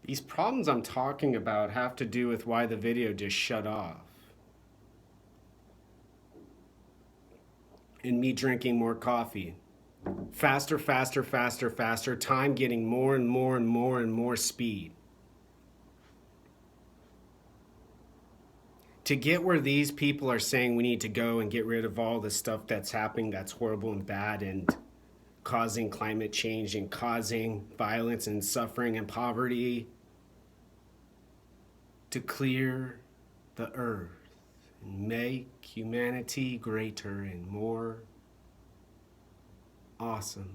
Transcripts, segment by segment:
These problems I'm talking about have to do with why the video just shut off. And me drinking more coffee. Faster, faster, faster, faster. Time getting more and more and more and more speed. To get where these people are saying we need to go and get rid of all the stuff that's happening that's horrible and bad and causing climate change and causing violence and suffering and poverty, to clear the earth and make humanity greater and more awesome.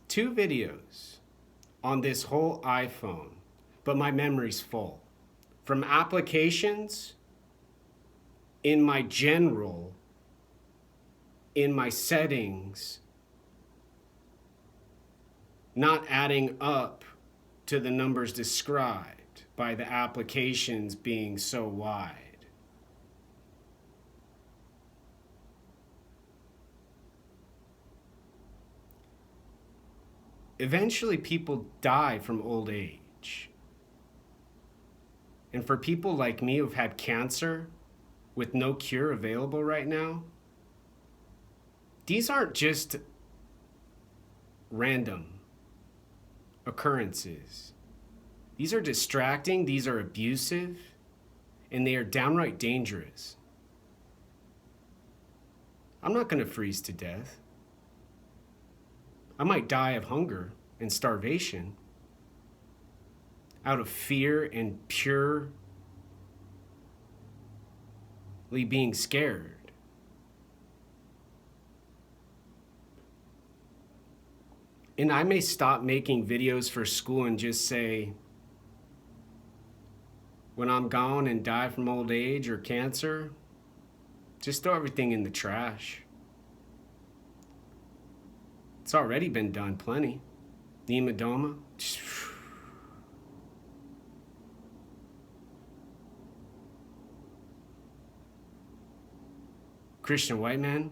Two videos on this whole iPhone, but my memory's full. From applications, in my general, in my settings, not adding up to the numbers described by the applications being so wide. Eventually, people die from old age. And for people like me who've had cancer with no cure available right now, these aren't just random occurrences. These are distracting, these are abusive, and they are downright dangerous. I'm not going to freeze to death. I might die of hunger and starvation out of fear and purely being scared. And I may stop making videos for school and just say, when I'm gone and die from old age or cancer, just throw everything in the trash. It's already been done plenty. Nemadoma. Christian white man.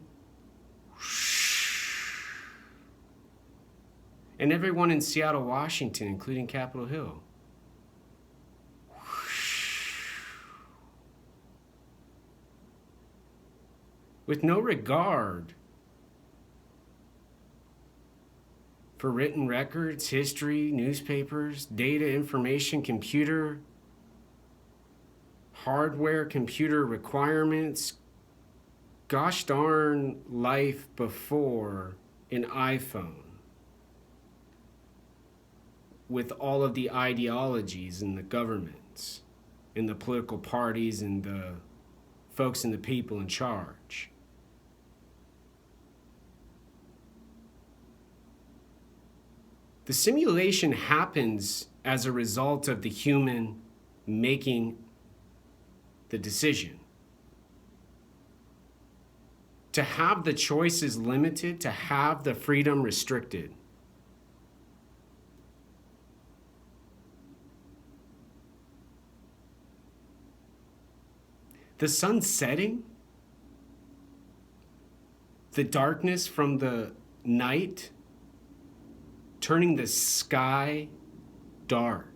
And everyone in Seattle, Washington, including Capitol Hill. With no regard for written records, history, newspapers, data, information, computer, hardware, computer requirements, gosh darn life before an iPhone, with all of the ideologies and the governments and the political parties and the folks and the people in charge. The simulation happens as a result of the human making the decision. To have the choices limited, to have the freedom restricted. The sun setting, the darkness from the night, turning the sky dark,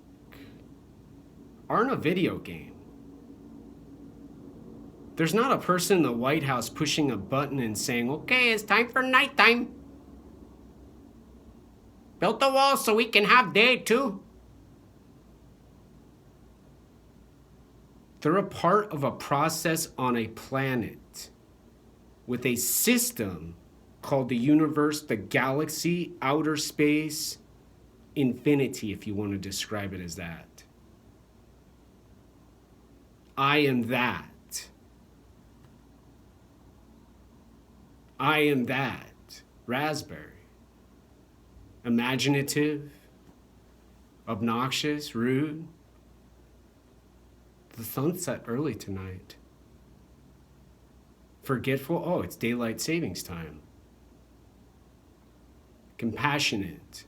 aren't a video game. There's not a person in the White House pushing a button and saying, okay, it's time for nighttime. Built the wall so we can have day too. They're a part of a process on a planet with a system called the universe, the galaxy, outer space, infinity, if you want to describe it as that. I am that. I am that. Raspberry. Imaginative, obnoxious, rude. The sun set early tonight. Forgetful, oh, it's daylight savings time. Compassionate.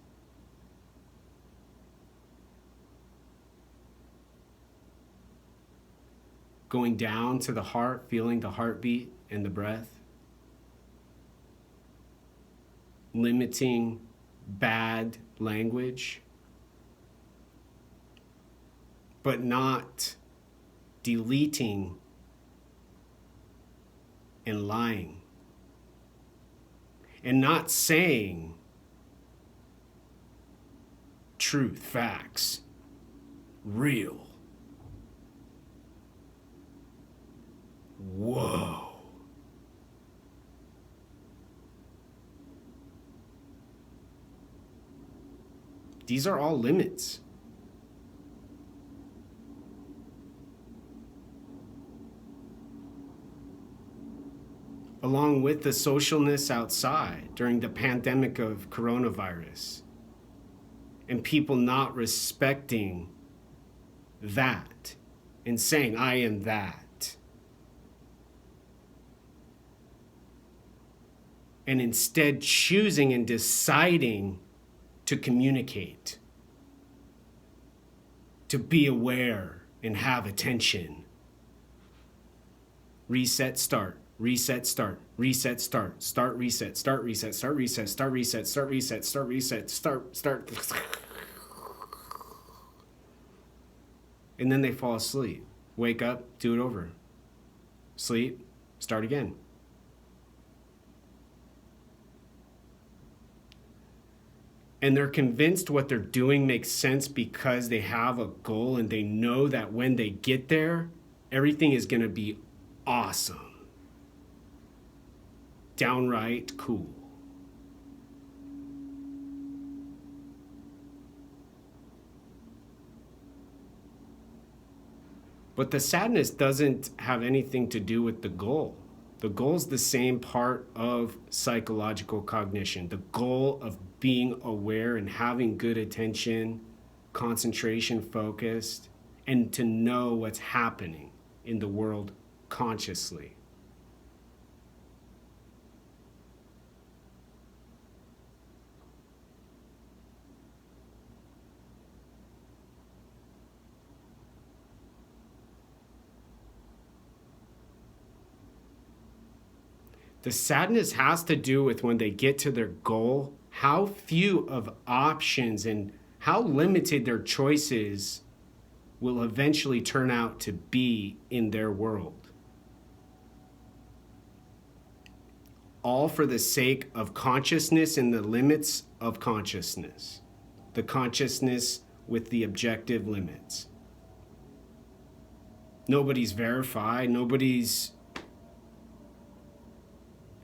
going down to the heart, feeling the heartbeat and the breath, limiting bad language, but not deleting and lying, and not saying truth, facts, real. Whoa. These are all limits. Along with the socialness outside during the pandemic of coronavirus, and people not respecting that and saying, I am that. And instead choosing and deciding to communicate, to be aware and have attention. Reset, start. Reset, start, reset, start, start, reset, start, reset, start, reset, start, reset, start, reset, start, reset, start. And then they fall asleep. Wake up, do it over. Sleep, start again. And they're convinced what they're doing makes sense because they have a goal and they know that when they get there, everything is going to be awesome. Downright cool. But the sadness doesn't have anything to do with the goal. The goal is the same part of psychological cognition. The goal of being aware and having good attention, concentration, focused, and to know what's happening in the world consciously. The sadness has to do with when they get to their goal, how few of options and how limited their choices will eventually turn out to be in their world. All for the sake of consciousness and the limits of consciousness. The consciousness with the objective limits. Nobody's verified, nobody's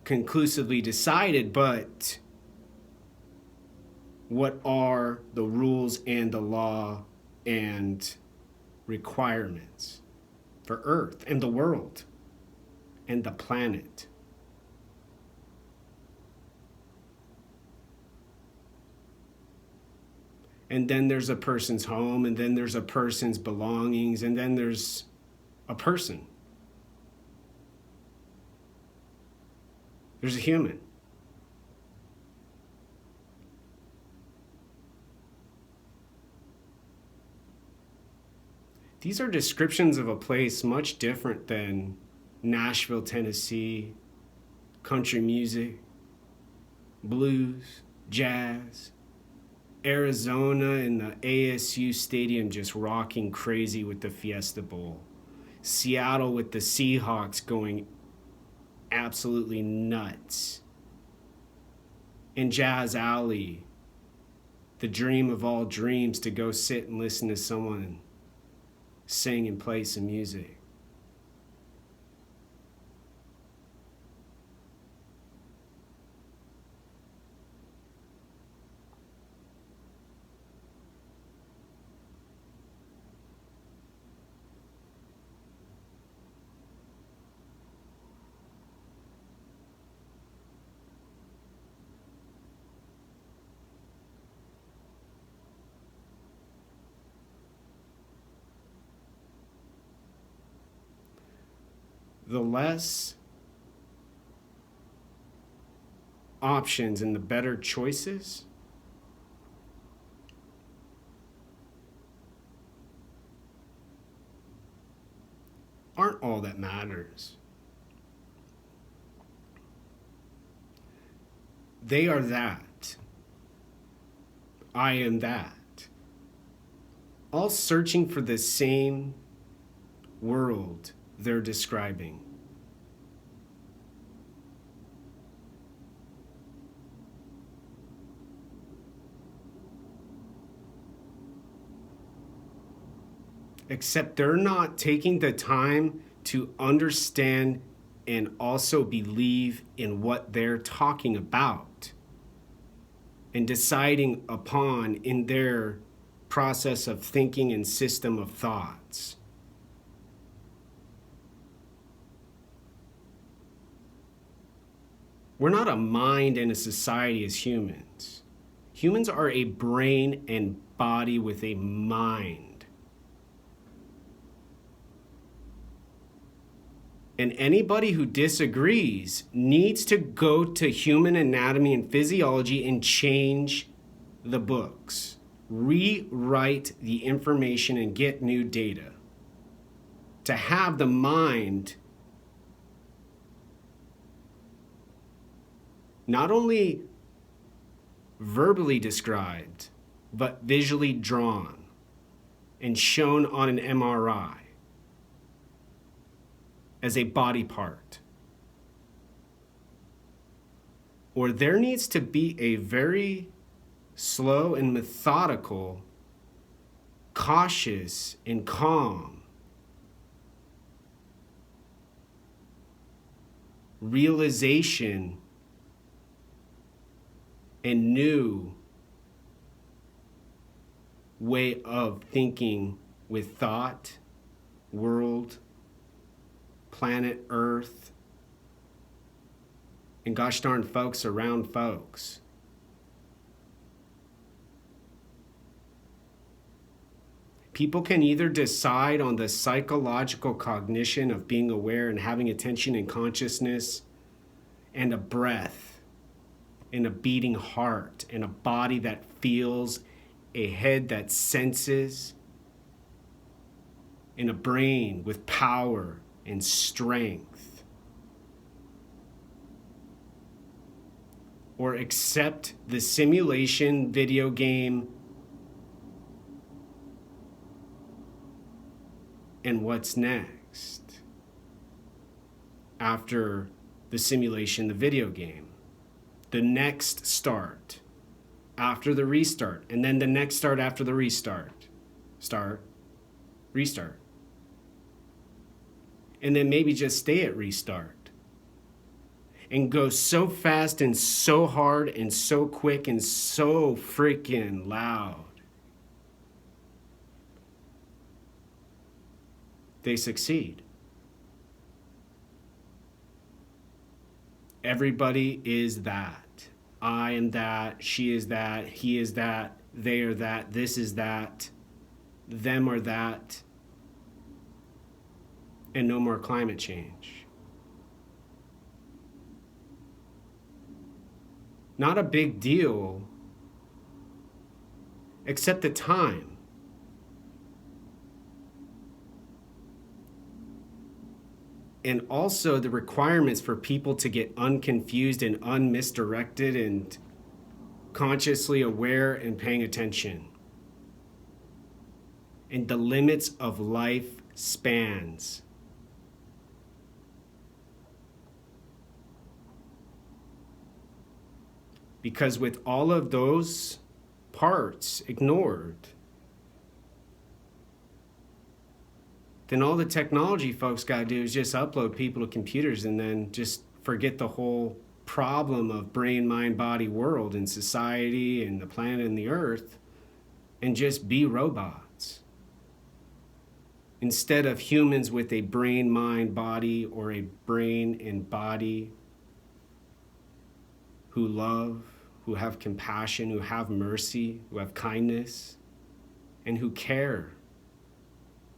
conclusively decided, but what are the rules and the law and requirements for Earth and the world and the planet? And then there's a person's home, and then there's a person's belongings, and then there's a person. There's a human. These are descriptions of a place much different than Nashville, Tennessee, country music, blues, jazz, Arizona in the ASU Stadium just rocking crazy with the Fiesta Bowl, Seattle with the Seahawks going absolutely nuts, in Jazz Alley, the dream of all dreams, to go sit and listen to someone sing and play some music. The less options and the better choices aren't aren't all that matters. They are that. I am that. All searching for the same world they're describing. Except they're not taking the time to understand and also believe in what they're talking about and deciding upon in their process of thinking and system of thoughts. We're not a mind and a society as humans. Humans are a brain and body with a mind. And anybody who disagrees needs to go to human anatomy and physiology and change the books, rewrite the information and get new data. To have the mind not only verbally described, but visually drawn and shown on an MRI as a body part. Or there needs to be a very slow and methodical, cautious and calm realization and new way of thinking with thought, world, planet Earth, and gosh darn folks around folks. People can either decide on the psychological cognition of being aware and having attention and consciousness and a breath and a beating heart and a body that feels, a head that senses, and a brain with power and strength. Or accept the simulation video game and what's next after the simulation, the video game. The next start after the restart, and then the next start after the restart. Start, restart. And then maybe just stay at restart. And go so fast and so hard and so quick and so freaking loud. They succeed. Everybody is that. I am that, she is that, he is that, they are that, this is that, them are that, and no more climate change. Not a big deal, except the time. And also the requirements for people to get unconfused and unmisdirected and consciously aware and paying attention. And the limits of life spans. Because with all of those parts ignored, then all the technology folks got to do is just upload people to computers and then just forget the whole problem of brain, mind, body, world and society and the planet and the earth and just be robots. Instead of humans with a brain, mind, body, or a brain and body who love, who have compassion, who have mercy, who have kindness, and who care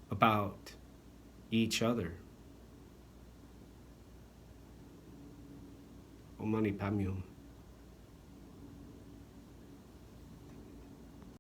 about each other. Om Mani Padme Hum.